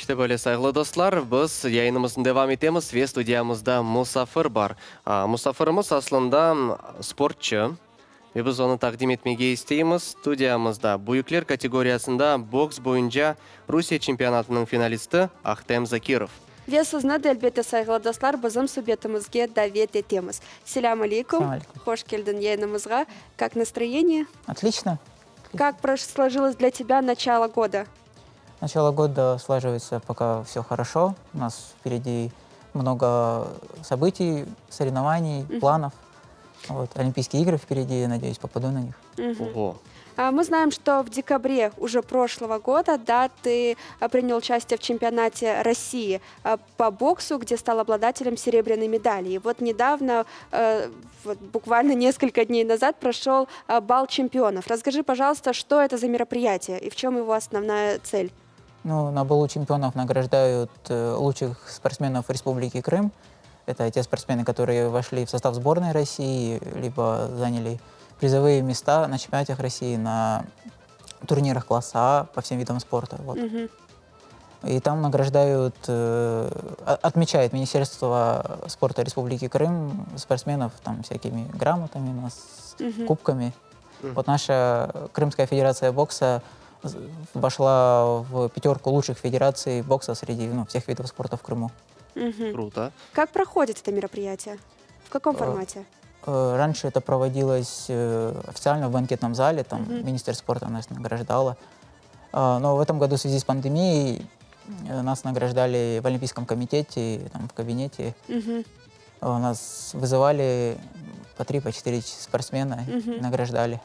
Кечле бөле сайғылы достар, біз яйынымыздың девам етеміз, ве студиямызда Мұсафыр бар. Мұсафырымыз аслында спортчы, ve biz onu takdim etmege isteyimiz. Studiyamızda büyükler kategorisinde boks boyunca Rusya çempionatının finalisti Ахтем Закиров. Весізні дәлбеті сайғылы достар, бізім субъектімізге давет етеміз. Селям алейкум. Хош келдің яйнымызға. Как настроение? Отлично. Как сложилось для тебя начало года? Начало года слаживается пока все хорошо. У нас впереди много событий, соревнований, планов. Вот, Олимпийские игры впереди, надеюсь, попаду на них. Ого. Мы знаем, что в декабре уже прошлого года, да, ты принял участие в чемпионате России по боксу, где стал обладателем серебряной медали. И вот недавно, буквально несколько дней назад, прошел бал чемпионов. Расскажи, пожалуйста, что это за мероприятие и в чем его основная цель? Ну, на балу чемпионов награждают лучших спортсменов Республики Крым. Это те спортсмены, которые вошли в состав сборной России, либо заняли призовые места на чемпионатах России, на турнирах класса А по всем видам спорта. Вот. И там награждают, отмечает Министерство спорта Республики Крым спортсменов там всякими грамотами, кубками. Вот наша Крымская федерация бокса вошла в пятерку лучших федераций бокса среди всех видов спорта в Крыму. Круто. Как проходит это мероприятие? В каком формате? Раньше это проводилось официально в банкетном зале, там Министерство спорта нас награждало. Но в этом году в связи с пандемией нас награждали в Олимпийском комитете, там, в кабинете. Нас вызывали по 3-4 спортсмена, награждали.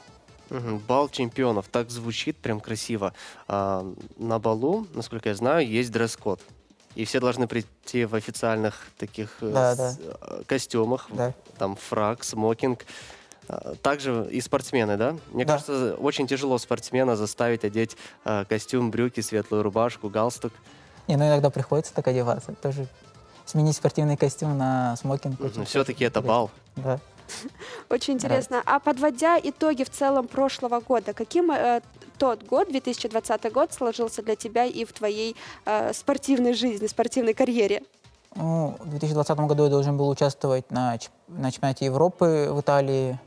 Бал чемпионов, так звучит прям красиво. На балу, насколько я знаю, есть дресс-код. И все должны прийти в официальных таких костюмах, там фрак, смокинг. Также и спортсмены, да? Мне кажется, очень тяжело спортсмена заставить одеть костюм, брюки, светлую рубашку, галстук. Ну иногда приходится так одеваться. Тоже сменить спортивный костюм на смокинг. Все-таки это бал. Да. Очень интересно. А подводя итоги в целом прошлого года, каким тот год, 2020 год, сложился для тебя и в твоей спортивной жизни, спортивной карьере? Ну, в 2020 году я должен был участвовать на чемпионате Европы в Италии,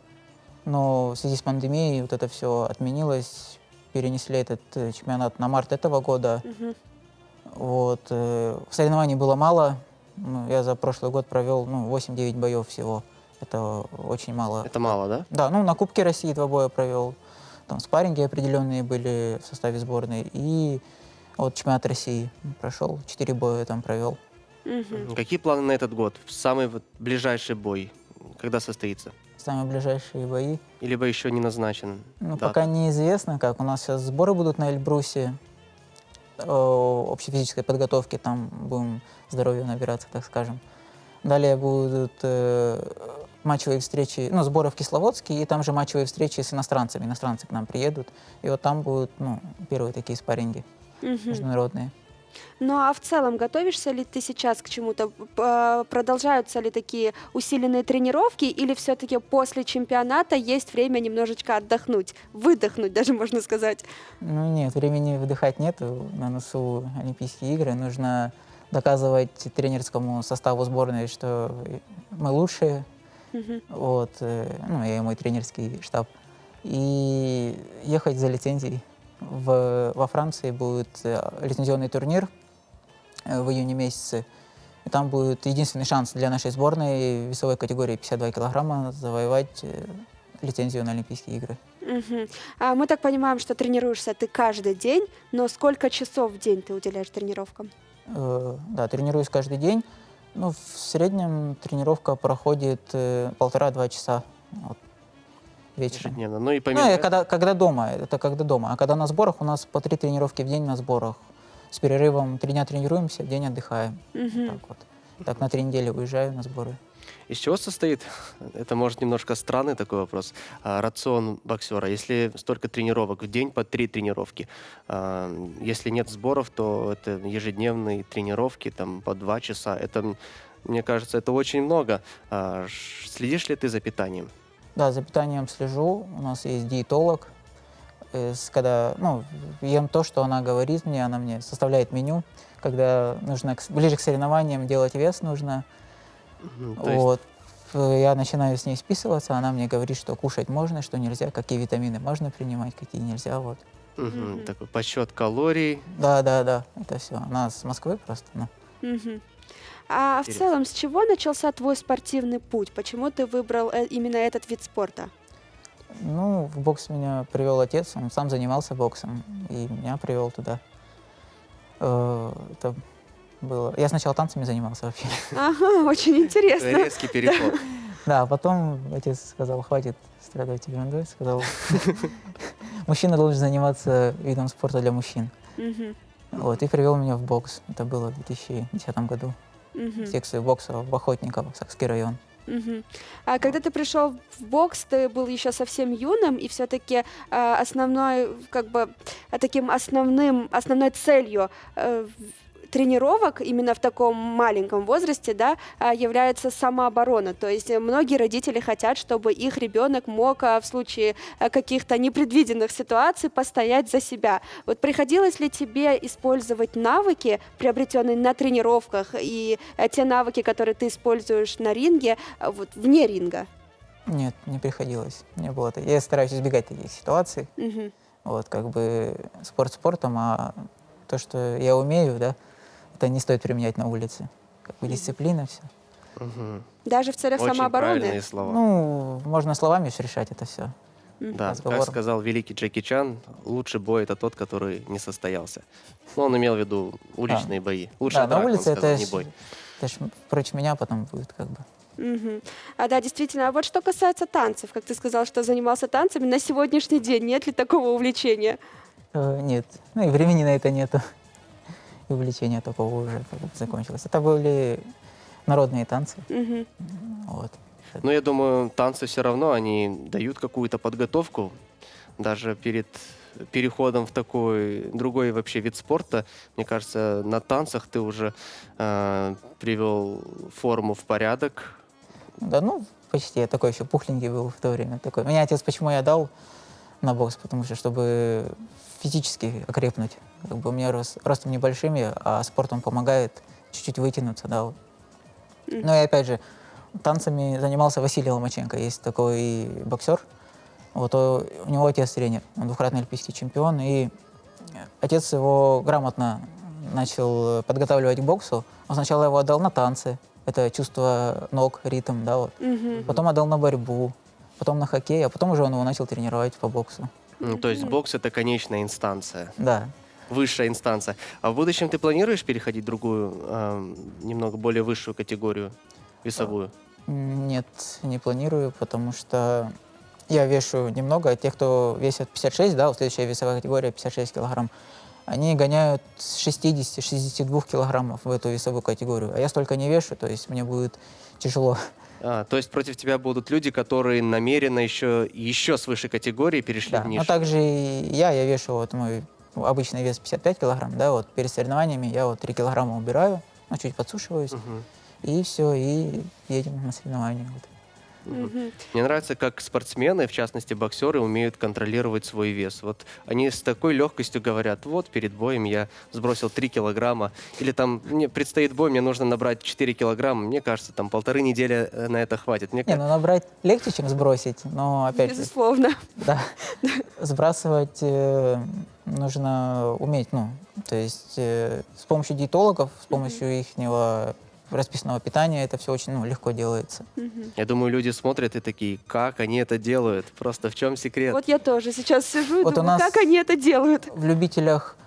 но в связи с пандемией вот это все отменилось, перенесли этот чемпионат на март этого года. Вот. Соревнований было мало, я за прошлый год провел 8-9 боев всего. Это очень мало. Это мало, да? Да, на Кубке России 2 боя провел. Там спарринги определенные были в составе сборной. И вот чемпионат России прошел, 4 боя там провел. Какие планы на этот год? Самый ближайший бой, когда состоится? Самые ближайшие бои? Либо еще не назначен? Пока неизвестно, как. У нас сейчас сборы будут на Эльбрусе. Общей физической подготовки, там будем здоровье набираться, так скажем. Далее будут матчевые встречи, сборы в Кисловодске, и там же матчевые встречи с иностранцами. Иностранцы к нам приедут, и вот там будут первые такие спарринги международные. Ну а в целом готовишься ли ты сейчас к чему-то? Продолжаются ли такие усиленные тренировки, или все-таки после чемпионата есть время немножечко отдохнуть, выдохнуть даже, можно сказать? Нет, времени выдыхать нету. На носу Олимпийские игры. Нужно доказывать тренерскому составу сборной, что мы лучшие. Вот, я и мой тренерский штаб. И ехать за лицензией. Во Франции будет лицензионный турнир в июне месяце. И там будет единственный шанс для нашей сборной в весовой категории 52 килограмма завоевать лицензию на Олимпийские игры. Мы так понимаем, что тренируешься ты каждый день, но сколько часов в день ты уделяешь тренировкам? Да, тренируюсь каждый день. В среднем тренировка проходит 1,5-2 часа вечером. Ежедневно. И помимо... когда дома, это когда дома. А когда на сборах, у нас по 3 тренировки в день на сборах. С перерывом 3 дня тренируемся, день отдыхаем. Так на 3 недели уезжаю на сборы. Из чего состоит, это может немножко странный такой вопрос, рацион боксера? Если столько тренировок в день, по 3 тренировки, если нет сборов, то это ежедневные тренировки там, по 2 часа. Это, мне кажется, это очень много. Следишь ли ты за питанием? Да, за питанием слежу. У нас есть диетолог. когда, ну, ем то, что она говорит мне, она мне составляет меню. Когда нужно ближе к соревнованиям делать вес нужно, То есть, вот, я начинаю с ней списываться, она мне говорит, что кушать можно, что нельзя, какие витамины можно принимать, какие нельзя, вот. такой подсчет калорий. Да, это все. Она с Москвы просто, ну. Мгм. А в Интересно. целом, с чего начался твой спортивный путь? Почему ты выбрал именно этот вид спорта? Ну, в бокс меня привел отец, он сам занимался боксом, и меня привел туда. Это было... Я сначала танцами занимался вообще. Ага, очень интересно. Резкий переход. Да, а потом отец сказал, хватит страдать ерундой, сказал, мужчина должен заниматься видом спорта для мужчин. Мгм, Вот, и привел меня в бокс. Это было в 2010 году. мгм, В секцию бокса в Охотниково, Сакский район. мгм. А когда ты пришел в бокс, ты был еще совсем юным, и все-таки основной, как бы, основной целью тренировок именно в таком маленьком возрасте, да, является самооборона. То есть многие родители хотят, чтобы их ребенок мог в случае каких-то непредвиденных ситуаций постоять за себя. Вот приходилось ли тебе использовать навыки, приобретенные на тренировках, и те навыки, которые ты используешь на ринге, вот вне ринга? Нет, не приходилось. Не было. Я стараюсь избегать таких ситуаций. Мгм. Вот, как бы спорт спортом, а то, что я умею, да, это не стоит применять на улице. Как бы дисциплина, все. Мгм. Даже в целях Очень самообороны? правильные слова. Ну, можно словами все решать это все. Да, как разговором. сказал великий Джеки Чан, лучший бой — это тот, который не состоялся. Ну, он имел в виду уличные бои. Лучшая Да, на драка, он улице сказал, это, не бой. это ж прочь меня потом будет как бы. Мгм. Да, действительно. А вот что касается танцев, как ты сказал, что занимался танцами, на сегодняшний день нет ли такого увлечения? Нет, ну и времени на это нету. И увлечение такого уже как бы закончилось. Это были народные танцы. Мгм. Вот. Но я думаю, танцы все равно, они дают какую-то подготовку. Даже перед переходом в такой другой вообще вид спорта, мне кажется, на танцах ты уже привел форму в порядок. Да, ну, почти. Я такой еще пухленький был в то время. Такой. Меня отец почему я дал на бокс, потому что чтобы физически окрепнуть. Как бы у меня ростом небольшим, а спорт он помогает чуть-чуть вытянуться, да. Вот. Ну и опять же, танцами занимался Василий Ломаченко, есть такой боксер. Вот у него отец тренер, он двукратный олимпийский чемпион, и отец его грамотно начал подготавливать к боксу. Он сначала его отдал на танцы, это чувство ног, ритм, да, вот. Мгм. Потом отдал на борьбу, потом на хоккей, а потом уже он его начал тренировать по боксу. То есть бокс — это конечная инстанция, Да. высшая инстанция. А в будущем ты планируешь переходить в другую, немного более высшую категорию весовую? Нет, не планирую, потому что я вешу немного. Те, кто весит 56, да, вот следующая весовая категория 56 килограмм, они гоняют с 60-62 килограммов в эту весовую категорию. А я столько не вешу, то есть мне будет тяжело. То есть против тебя будут люди, которые намеренно еще с высшей категории перешли Да. в Но нишу. также и я вешу, вот мой обычный вес 55 килограмм, да, вот перед соревнованиями я вот 3 килограмма убираю, ну, чуть подсушиваюсь, Мгм. и все, и едем на соревнования. Вот. Мгм. Мне нравится, как спортсмены, в частности боксеры, умеют контролировать свой вес. Вот они с такой легкостью говорят: вот перед боем я сбросил 3 килограмма, или там мне предстоит бой, мне нужно набрать 4 килограмма. Мне кажется, там 1,5 недели на это хватит. Мне Не, ну набрать легче, чем сбросить, но опять же, Безусловно. да, сбрасывать нужно уметь, ну, то есть с помощью диетологов, с помощью ихнего расписного питания это все очень, ну, легко делается. Мгм. Я думаю, люди смотрят и такие: как они это делают? Просто в чем секрет? Вот я тоже сейчас сижу и Вот у думаю, нас- как они это делают. В любителях,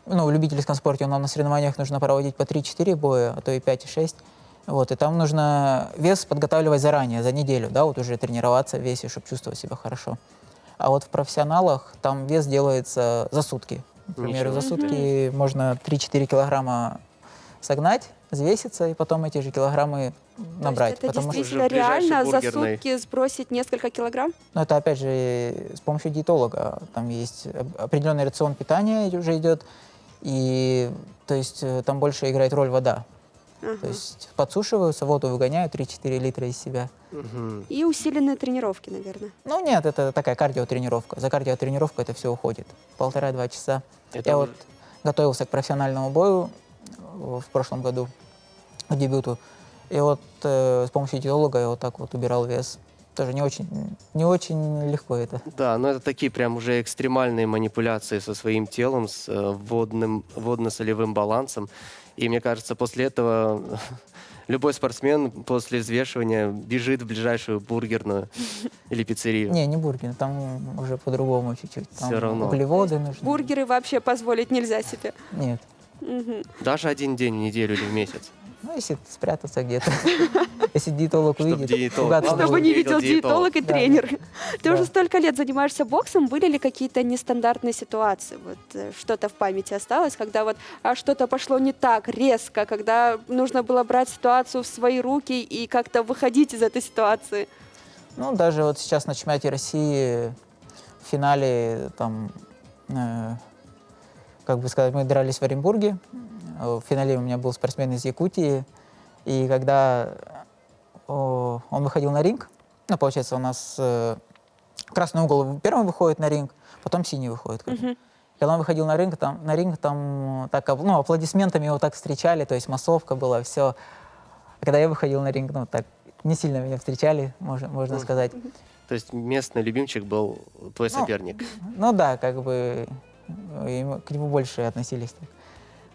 ну, в любительском спорте у нас на соревнованиях нужно проводить по 3-4 боя, а то и 5 и 6. Вот, и там нужно вес подготавливать заранее, за неделю, да, вот уже тренироваться в весе, чтобы чувствовать себя хорошо. А вот в профессионалах там вес делается за сутки. Например, Ничего за себе. сутки можно 3-4 килограмма согнать, взвеситься и потом эти же килограммы набрать. То есть это потому что действительно Уже в ближайшей реально за бургерной. сутки сбросить несколько килограмм? ну, это опять же с помощью диетолога. Там есть определенный рацион питания уже идет, и то есть там больше играет роль вода. То есть подсушиваются, воду выгоняют 3-4 литра из себя. Мгм. И усиленные тренировки, наверное. Ну нет, это такая кардиотренировка. За кардиотренировку это все уходит. 1,5-2 часа. Это Я уже- вот готовился к профессиональному бою в прошлом году, к дебюту. И вот с помощью диетолога я вот так вот убирал вес. Тоже не очень легко это. Да, но это такие прям уже экстремальные манипуляции со своим телом, с водно-солевым балансом. И мне кажется, после этого любой спортсмен после взвешивания бежит в ближайшую бургерную или пиццерию. Не бургер, там уже по-другому чуть-чуть. Там Всё равно. углеводы нужны. Бургеры вообще позволить нельзя себе. Нет. Мгм. Даже один день в неделю или в месяц. Ну, если спрятаться где-то. Если диетолог Чтоб увидит, диетолог- ругаться Главное, Чтобы будет. не видел видел диетолог. диетолог и Да, тренер. Ты Да. уже столько лет занимаешься боксом. Были ли какие-то нестандартные ситуации? Вот что-то в памяти осталось, когда вот что-то пошло не так резко, когда нужно было брать ситуацию в свои руки и как-то выходить из этой ситуации? Ну, даже вот сейчас на чемпионате России в финале, там, как бы сказать, мы дрались в Оренбурге. В финале у меня был спортсмен из Якутии. И когда он выходил на ринг, ну, получается, у нас красный угол первым выходит на ринг, потом синий выходит. Мгм. Когда он выходил на ринг, там так, ну, аплодисментами его так встречали, то есть массовка была, все. А когда я выходил на ринг, ну, так не сильно меня встречали, можно сказать. То есть местный любимчик был твой Ну, соперник. Ну да, как бы к нему больше относились так,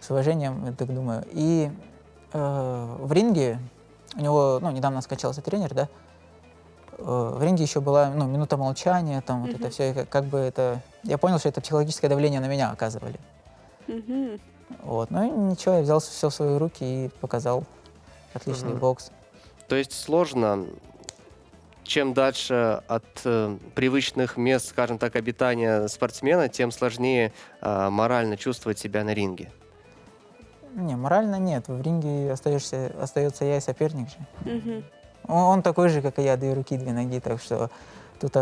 с уважением, я так думаю. И в ринге у него, ну, недавно скачался тренер, да, в ринге еще была, ну, минута молчания, там вот это все, как бы это... Я понял, что это психологическое давление на меня оказывали. Мгм. Вот. Ну и ничего, я взял все в свои руки и показал отличный бокс. То есть сложно, чем дальше от привычных мест, скажем так, обитания спортсмена, тем сложнее морально чувствовать себя на ринге. Не, морально нет. В ринге остается я и соперник же. Мгм. Он такой же, как и я, 2 руки, 2 ноги, так что тут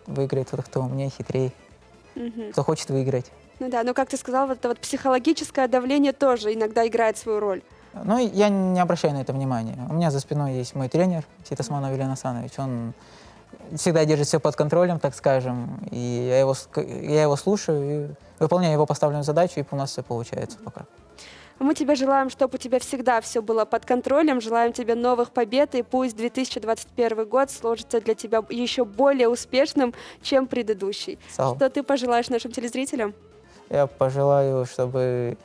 выиграет тот, кто умнее, хитрее, Мгм. кто хочет выиграть. Ну да, но как ты сказал, вот это вот психологическое давление тоже иногда играет свою роль. Но я не обращаю на это внимания. У меня за спиной есть мой тренер, Ситасманов Илья Асанович. Он всегда держит все под контролем, так скажем. И я его слушаю, и выполняю его поставленную задачу, и у нас все получается пока. Мы тебе желаем, чтобы у тебя всегда все было под контролем. Желаем тебе новых побед, и пусть 2021 год сложится для тебя еще более успешным, чем предыдущий. Сал, Что ты пожелаешь нашим телезрителям? я пожелаю, чтобы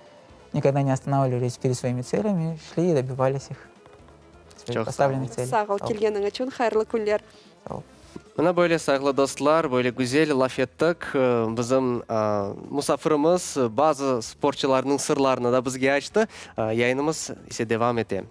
никогда не останавливались перед своими целями, шли и добивались их. Своих Чок, поставленных целей. Сағал Сау. келген үчүн хайырлы күндер. Сау. Мына böyle саглы достар, böyle güzel laf ettik. Bizim musafirimiz bazı sporçularının sırlarını da bizge açtı. Yayınımız ise devam etti.